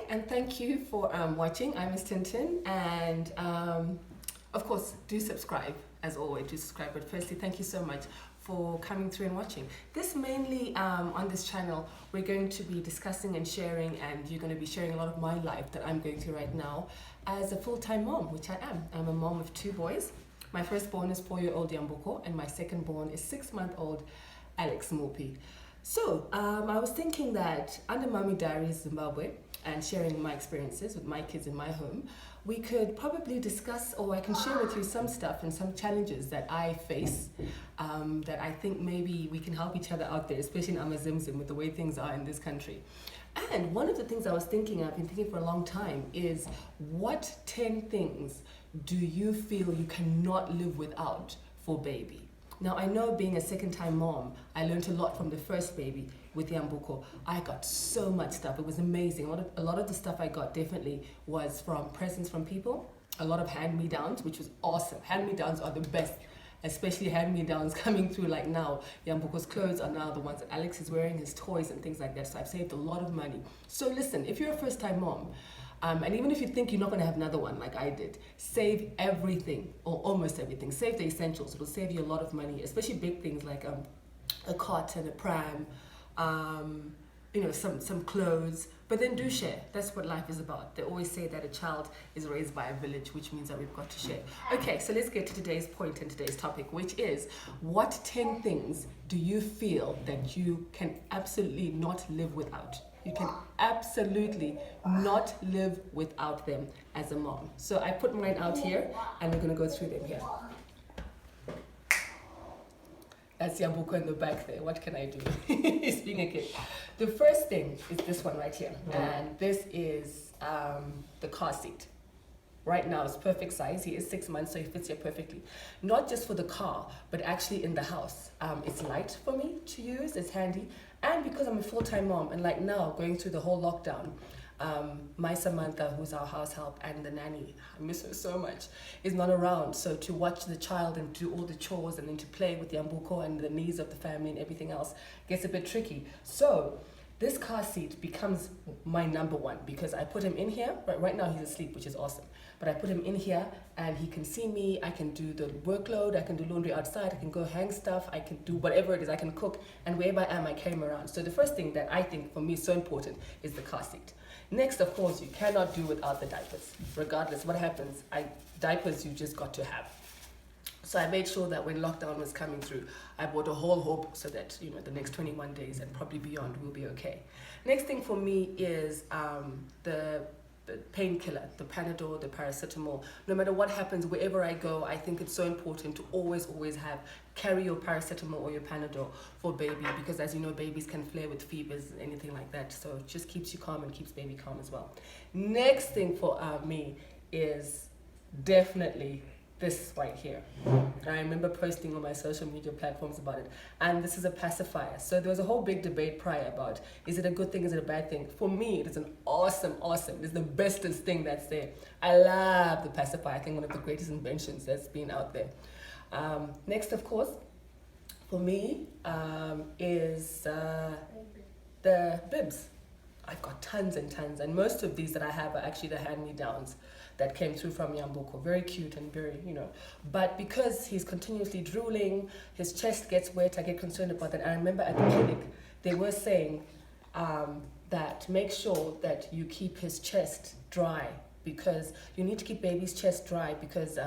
and thank you for watching. I'm MsTinTin, and of course, do subscribe. As always, do subscribe. But firstly, thank you so much for coming through and watching. This mainly on this channel, we're going to be discussing and sharing, and you're going to be sharing a lot of my life that I'm going through right now as a full-time mom, which I am. I'm a mom of 2 boys. My firstborn is 4-year-old Yambuko, and my secondborn is 6-month-old Alex Mopi. So I was thinking that under Mommy Diaries Zimbabwe and sharing my experiences with my kids in my home, we could probably discuss, or I can share with you some stuff and some challenges that I face that I think maybe we can help each other out there, especially in Amazimzim with the way things are in this country. And one of the things I've been thinking for a long time is, what 10 things do you feel you cannot live without for baby? Now, I know being a second-time mom, I learned a lot from the first baby with Yambuko. I got so much stuff. It was amazing. A lot of the stuff I got definitely was from presents from people, a lot of hand-me-downs, which was awesome. Hand-me-downs are the best, especially hand-me-downs coming through like now. Yambuko's clothes are now the ones that Alex is wearing, his toys and things like that. So I've saved a lot of money. So listen, if you're a first-time mom, and even if you think you're not going to have another one like I did, save everything or almost everything. Save the essentials. It'll save you a lot of money, especially big things like a cot and a pram, some clothes. But then do share. That's what life is about. They always say that a child is raised by a village, which means that we've got to share. Okay, so let's get to today's point and today's topic, which is, what 10 things do you feel that you can absolutely not live without? You can absolutely not live without them as a mom. So I put mine out here, and we're going to go through them here. That's Yambuko in the back there. What can I do? He's being a kid. The first thing is this one right here. And this is the car seat. Right now, it's perfect size. He is 6 months, so he fits here perfectly. Not just for the car, but actually in the house. It's light for me to use. It's handy. And because I'm a full-time mom, and like now, going through the whole lockdown, my Samantha, who's our house help, and the nanny, I miss her so much, is not around. So to watch the child and do all the chores and then to play with Yambuko and the needs of the family and everything else gets a bit tricky. So this car seat becomes my number one, because I put him in here. Right now he's asleep, which is awesome. But I put him in here and he can see me. I can do the workload. I can do laundry outside. I can go hang stuff. I can do whatever it is. I can cook. And wherever I am, I carry him around. So the first thing that I think for me is so important is the car seat. Next, of course, you cannot do without the diapers. Regardless what happens, diapers you just got to have. So I made sure that when lockdown was coming through, I bought a whole hope so that, the next 21 days and probably beyond will be okay. Next thing for me is the painkiller, the Panadol, the paracetamol. No matter what happens, wherever I go, I think it's so important to always carry your paracetamol or your Panadol for baby, because as you know, babies can flare with fevers and anything like that. So it just keeps you calm and keeps baby calm as well. Next thing for me is definitely this right here. I remember posting on my social media platforms about it, and this is a pacifier. So there was a whole big debate prior about, is it a good thing, is it a bad thing? For me, it is an awesome, it's the bestest thing that's there. I love the pacifier. I think one of the greatest inventions that's been out there. Next, of course, for me is the bibs. I've got tons and tons, and most of these that I have are actually the hand-me-downs that came through from Yambuko. Very cute and very, But because he's continuously drooling, his chest gets wet, I get concerned about that. I remember at the clinic, they were saying that make sure that you keep his chest dry, because you need to keep baby's chest dry, because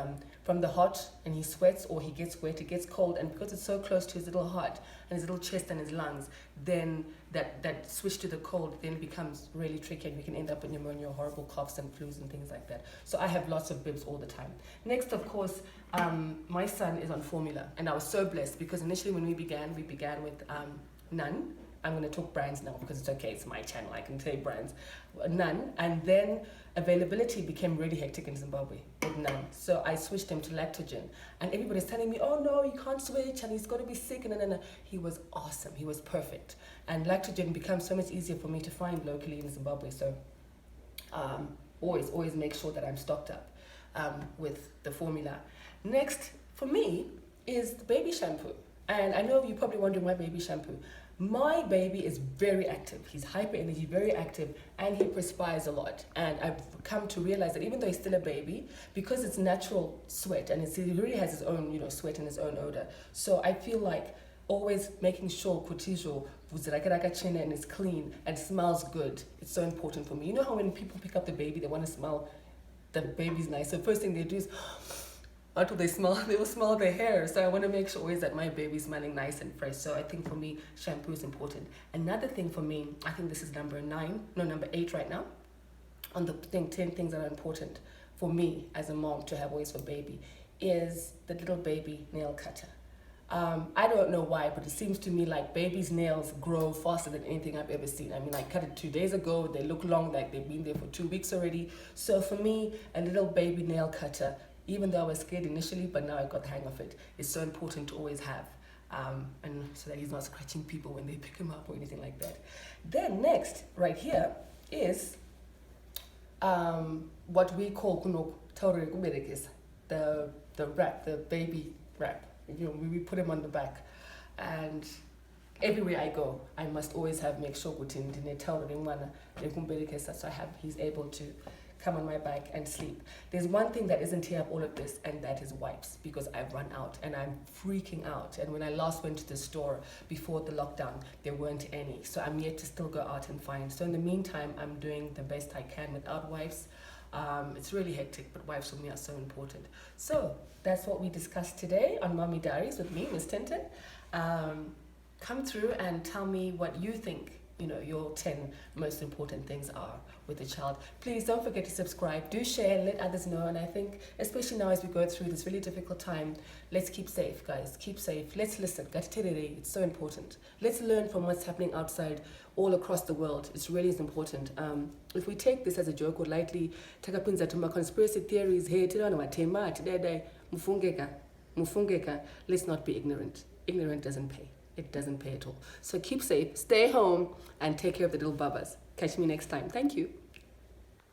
from the hot and he sweats or he gets wet, it gets cold, and because it's so close to his little heart and his little chest and his lungs, then that switch to the cold then becomes really tricky, and we can end up with pneumonia, horrible coughs and flus and things like that. So I have lots of bibs all the time. Next, of course, my son is on formula, and I was so blessed because initially when we began with none. I'm going to talk brands now because it's okay, it's my channel, I can say brands. None. And then availability became really hectic in Zimbabwe with none. So I switched him to lactogen. And everybody's telling me, oh no, you can't switch and he's going to be sick. And he was awesome. He was perfect. And lactogen becomes so much easier for me to find locally in Zimbabwe. So always make sure that I'm stocked up with the formula. Next, for me, is the baby shampoo. And I know you're probably wondering why baby shampoo. My baby is very active. He's hyper energy, very active, and he perspires a lot. And I've come to realize that even though he's still a baby, because it's natural sweat and he really has his own, sweat and his own odor. So I feel like always making sure Kotijo and is clean and smells good. It's so important for me. You know how when people pick up the baby, they want to smell the baby's nice. So first thing they do is until they will smell their hair. So I want to make sure always that my baby's smelling nice and fresh. So I think for me, shampoo is important. Another thing for me, I think this is number 8 right now, on the 10 things that are important for me as a mom to have always for baby, is the little baby nail cutter. I don't know why, but it seems to me like babies' nails grow faster than anything I've ever seen. I mean, I cut it 2 days ago. They look long, like they've been there for 2 weeks already. So for me, a little baby nail cutter, even though I was scared initially, but now I got the hang of it, is so important to always have. And so that he's not scratching people when they pick him up or anything like that. Then next, right here, is what we call the wrap, the baby wrap. We put him on the back. And everywhere I go, I must always make sure he's able to come on my back and sleep. There's one thing that isn't here of all of this, and that is wipes, because I've run out and I'm freaking out. And when I last went to the store before the lockdown, there weren't any. So I'm yet to still go out and find. So in the meantime, I'm doing the best I can without wipes. It's really hectic, but wipes for me are so important. So that's what we discussed today on Mommy Diaries with me, MsTinTin. Come through and tell me what you think your 10 most important things are with a child. Please don't forget to subscribe, do share, let others know. And I think, especially now as we go through this really difficult time, let's keep safe, guys, keep safe. Let's listen, it's so important. Let's learn from what's happening outside all across the world. It really is important. If we take this as a joke or lightly, conspiracy theories, let's not be ignorant. Ignorant doesn't pay. It doesn't pay at all. So keep safe, stay home, and take care of the little bubbas. Catch me next time. Thank you.